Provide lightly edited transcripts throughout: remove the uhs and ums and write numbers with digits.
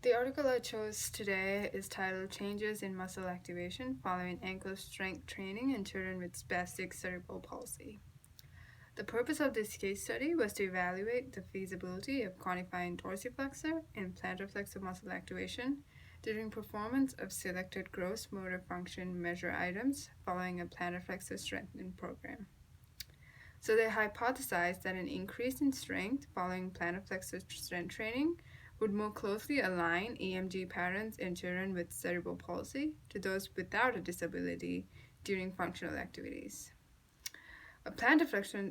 The article I chose today is titled Changes in Muscle Activation Following Ankle Strength Training in Children with Spastic Cerebral Palsy. The purpose of this case study was to evaluate the feasibility of quantifying dorsiflexor and plantar flexor muscle activation during performance of selected gross motor function measure items following a plantar flexor strengthening program. So they hypothesized that an increase in strength following plantar flexor strength training would more closely align EMG patterns in children with cerebral palsy to those without a disability during functional activities. A plantar flexor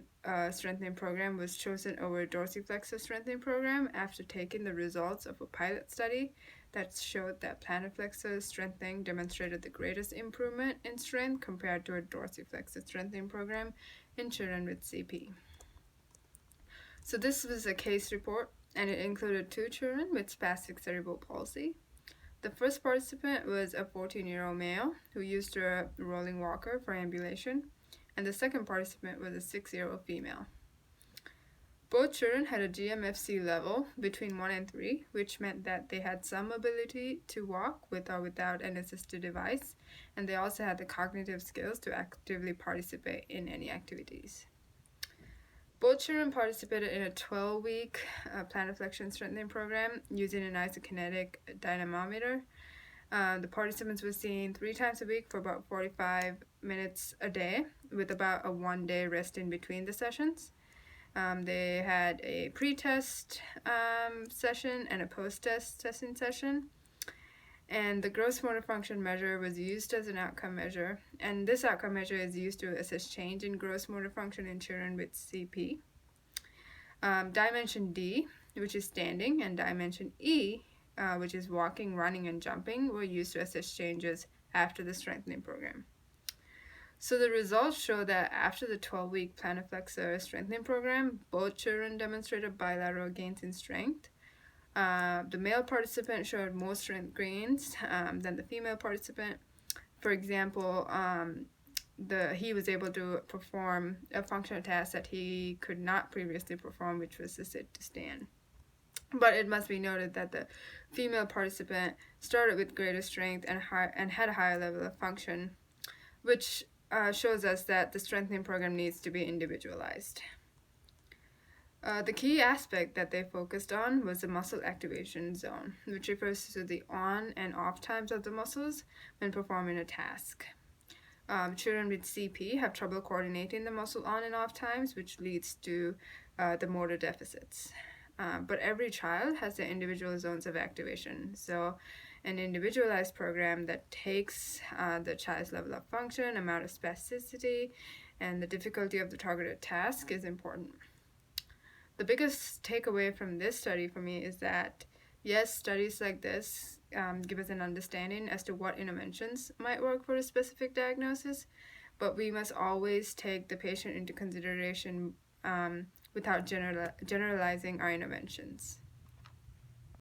strengthening program was chosen over a dorsiflexor strengthening program after taking the results of a pilot study that showed that plantar flexor strengthening demonstrated the greatest improvement in strength compared to a dorsiflexor strengthening program in children with CP. So this was a case report, and it included 2 children with spastic cerebral palsy. The first participant was a 14-year-old male who used a rolling walker for ambulation, and the second participant was a 6-year-old female. Both children had a GMFC level between 1 and 3, which meant that they had some ability to walk with or without an assisted device, and they also had the cognitive skills to actively participate in any activities. Both children participated in a 12-week plantar flexion strengthening program using an isokinetic dynamometer. The participants were seen 3 times a week for about 45 minutes a day, with about a 1-day rest in between the sessions. They had a pre-test session and a post-test testing session. And the gross motor function measure was used as an outcome measure, and this outcome measure is used to assess change in gross motor function in children with CP. Dimension D, which is standing, and dimension E, which is walking, running, and jumping, were used to assess changes after the strengthening program. So the results show that after the 12-week plantar flexor strengthening program, both children demonstrated bilateral gains in strength. The male participant showed more strength gains than the female participant. For example, he was able to perform a functional task that he could not previously perform, which was to sit to stand. But it must be noted that the female participant started with greater strength and had a higher level of function, which shows us that the strengthening program needs to be individualized. The key aspect that they focused on was the muscle activation zone, which refers to the on and off times of the muscles when performing a task. Children with CP have trouble coordinating the muscle on and off times, which leads to the motor deficits. But every child has their individual zones of activation, so an individualized program that takes the child's level of function, amount of spasticity, and the difficulty of the targeted task is important. The biggest takeaway from this study for me is that, yes, studies like this give us an understanding as to what interventions might work for a specific diagnosis, but we must always take the patient into consideration without generalizing our interventions.